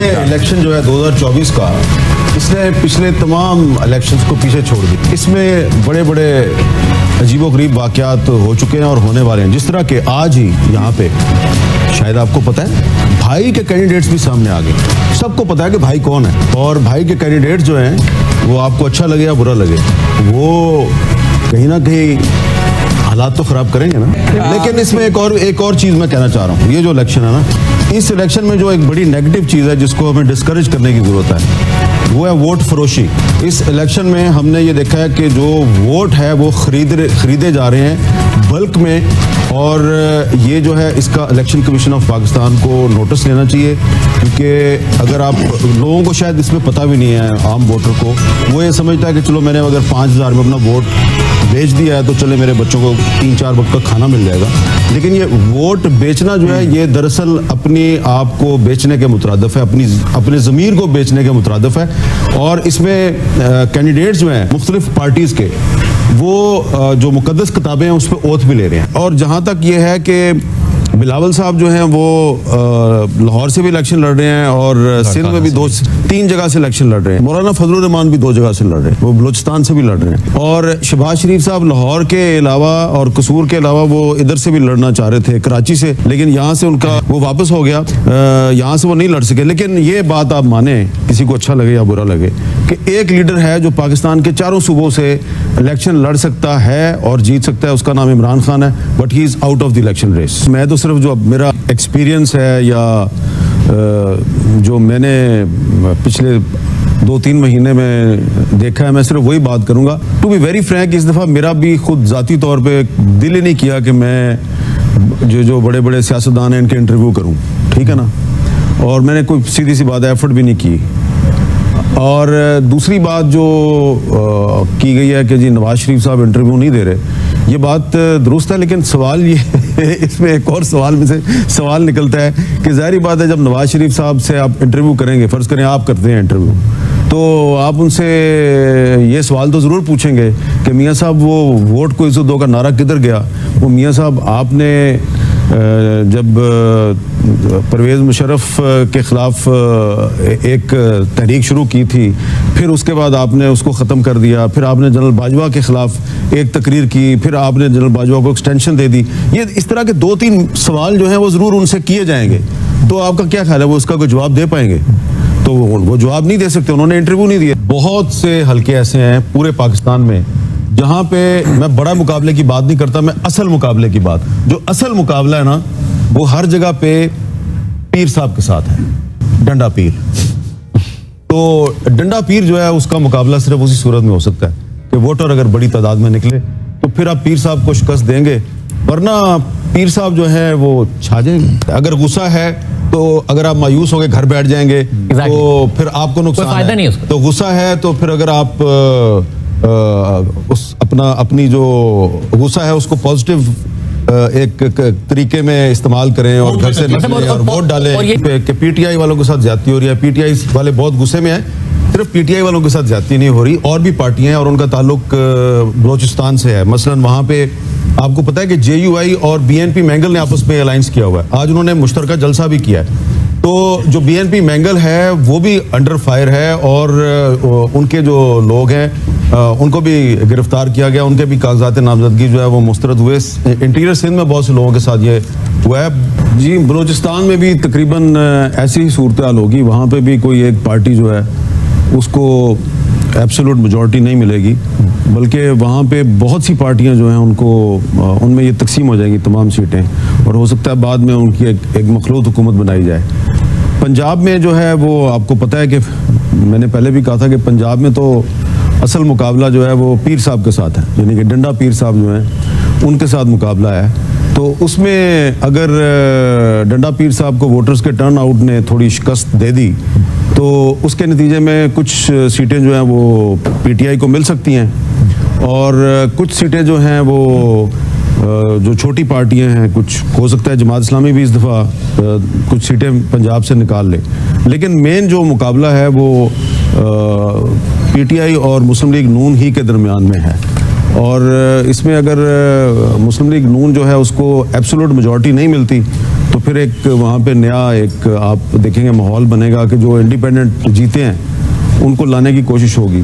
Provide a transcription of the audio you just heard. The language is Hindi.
इलेक्शन जो है 2024 का, इसने पिछले तमाम इलेक्शंस को पीछे छोड़ दिया। इसमें बड़े बड़े अजीबोगरीब वाक़यात हो चुके हैं और होने वाले हैं। जिस तरह के आज ही यहाँ पे शायद आपको पता है भाई के कैंडिडेट्स भी सामने आ गए। सबको पता है कि भाई कौन है, और भाई के कैंडिडेट जो हैं वो आपको अच्छा लगे या बुरा लगे, वो कहीं ना कहीं हालात तो खराब करेंगे ना। लेकिन इसमें एक और चीज़ मैं कहना चाह रहा हूँ। ये जो इलेक्शन है ना, इस इलेक्शन में जो एक बड़ी नेगेटिव चीज़ है जिसको हमें डिस्करेज करने की ज़रूरत है, वो है वोट फरोशी। इस इलेक्शन में हमने ये देखा है कि जो वोट है वो खरीदे जा रहे हैं बल्क में, और ये जो है इसका इलेक्शन कमीशन ऑफ पाकिस्तान को नोटिस लेना चाहिए। क्योंकि अगर आप लोगों को शायद इसमें पता भी नहीं है, आम वोटर को, वो ये समझता है कि चलो मैंने अगर 5,000 में अपना वोट बेच दिया है तो चले मेरे बच्चों को 3-4 वक्त का खाना मिल जाएगा। लेकिन ये वोट बेचना जो है ये दरअसल अपने आप को बेचने के मुतरादिफ है, अपने ज़मीर को बेचने के मुतरादिफ है। और इसमें कैंडिडेट्स जो हैं मुख्तलिफ पार्टीज़ के, वो जो मुकद्दस किताबें हैं उस पर ओथ भी ले रहे हैं। और जहाँ तक ये है कि बिलावल साहब जो हैं वो लाहौर से भी इलेक्शन लड़ रहे हैं और सिंध में भी 2-3 जगह से इलेक्शन लड़ रहे हैं। मौलाना फजलुर रहमान भी 2 जगह से लड़ रहे हैं, वो बलूचिस्तान से भी लड़ रहे हैं। और शहबाज शरीफ साहब लाहौर के अलावा और कसूर के अलावा वो इधर से भी लड़ना चाह रहे थे, कराची से, लेकिन यहाँ से उनका वो वापस हो गया, यहाँ से वो नहीं लड़ सके। लेकिन ये बात आप माने, किसी को अच्छा लगे या बुरा लगे, कि एक लीडर है जो पाकिस्तान के 4 सूबों से इलेक्शन लड़ सकता है और जीत सकता है, उसका नाम इमरान खान है, but he is out of the election race. मैं तो सिर्फ जो मेरा एक्सपीरियंस है या जो मैंने पिछले 2-3 महीने में देखा है, मैं सिर्फ वही बात करूंगा। टू बी वेरी फ्रैंक, इस दफ़ा मेरा भी खुद ज़ाती तौर पे दिल ही नहीं किया कि मैं जो बड़े बड़े सियासतदान हैं इनके इंटरव्यू करूं, ठीक है ना। और मैंने कोई सीधी सी बात एफर्ट भी नहीं की। और दूसरी बात जो की गई है कि जी नवाज शरीफ साहब इंटरव्यू नहीं दे रहे, ये बात दुरुस्त है। लेकिन सवाल ये इसमें एक और सवाल में से सवाल निकलता है कि ज़ाहिर बात है जब नवाज शरीफ साहब से आप इंटरव्यू करेंगे, फ़र्ज़ करें आप करते हैं इंटरव्यू, तो आप उनसे ये सवाल तो ज़रूर पूछेंगे कि मियाँ साहब वो वोट को इज़्ज़त दो का नारा किधर गया। वो मियाँ साहब आपने जब परवेज़ मुशर्रफ के ख़िलाफ़ एक तहरीक शुरू की थी, फिर उसके बाद आपने उसको ख़त्म कर दिया, फिर आपने जनरल बाजवा के ख़िलाफ़ एक तकरीर की, फिर आपने जनरल बाजवा को एक्सटेंशन दे दी। ये इस तरह के 2-3 सवाल जो हैं वो ज़रूर उनसे किए जाएंगे। तो आपका क्या ख्याल है, वो उसका कोई जवाब दे पाएंगे? तो वो जवाब नहीं दे सकते, उन्होंने इंटरव्यू नहीं दिया। बहुत से हल्के ऐसे हैं पूरे पाकिस्तान में जहाँ पे मैं बड़ा मुकाबले की बात नहीं करता, मैं असल मुकाबले की बात, जो असल मुकाबला है ना, वो हर जगह पे पीर साहब के साथ है, डंडा पीर। तो डंडा पीर जो है उसका मुकाबला सिर्फ उसी सूरत में हो सकता है कि वोटर अगर बड़ी तादाद में निकले तो फिर आप पीर साहब को शिकस्त देंगे, वरना पीर साहब जो है वो छा जाएंगे। अगर गुस्सा है तो अगर आप मायूस होकर घर बैठ जाएंगे तो फिर आपको नुकसान है। नहीं तो गुस्सा है तो फिर अगर आप अपनी जो गुस्सा है उसको पॉजिटिव एक तरीके में इस्तेमाल करें और घर से निकलें और वोट डालें। कि पीटीआई वालों के साथ ज्यादती हो रही है, पीटीआई वाले बहुत गुस्से में हैं। सिर्फ पीटीआई वालों के साथ ज्यादती नहीं हो रही, और भी पार्टियां हैं और उनका ताल्लुक बलोचिस्तान से है। मसलन वहां पे आपको पता है कि जेयूआई और बीएनपी मैंगल ने आपस में अलायंस किया हुआ है। आज उन्होंने मुश्तरका जलसा भी किया है। तो जो बीएनपी मैंगल है वो भी अंडर फायर है, और उनके जो लोग हैं उनको भी गिरफ्तार किया गया, उनके भी कागजात नामजदगी जो है वो मुस्तरद हुए। इंटीरियर सिंध में बहुत से लोगों के साथ ये हुआ है। जी, बलूचिस्तान में भी तकरीबन ऐसी ही सूरत हाल होगी। वहाँ पे भी कोई एक पार्टी जो है उसको एब्सोल्यूट मेजॉरिटी नहीं मिलेगी, बल्कि वहाँ पे बहुत सी पार्टियाँ जो हैं उनको उनमें ये तकसीम हो जाएंगी तमाम सीटें, और हो सकता है बाद में उनकी एक मखलूत हुकूमत बनाई जाए। पंजाब में जो है वो आपको पता है कि मैंने पहले भी कहा था कि पंजाब में तो असल मुकाबला जो है वो पीर साहब के साथ है, यानी कि डंडा पीर साहब जो हैं उनके साथ मुकाबला है। तो उसमें अगर डंडा पीर साहब को वोटर्स के टर्न आउट ने थोड़ी शिकस्त दे दी तो उसके नतीजे में कुछ सीटें जो हैं वो पीटीआई को मिल सकती हैं, और कुछ सीटें जो हैं वो जो छोटी पार्टियां हैं, कुछ हो सकता है जमात इस्लामी भी इस दफ़ा कुछ सीटें पंजाब से निकाल ले। लेकिन मेन जो मुकाबला है वो पीटीआई और मुस्लिम लीग नून ही के दरमियान में है। और इसमें अगर मुस्लिम लीग नून जो है उसको एब्सोल्यूट मेजॉरिटी नहीं मिलती तो फिर एक वहाँ पे नया एक आप देखेंगे माहौल बनेगा कि जो इंडिपेंडेंट जीते हैं उनको लाने की कोशिश होगी।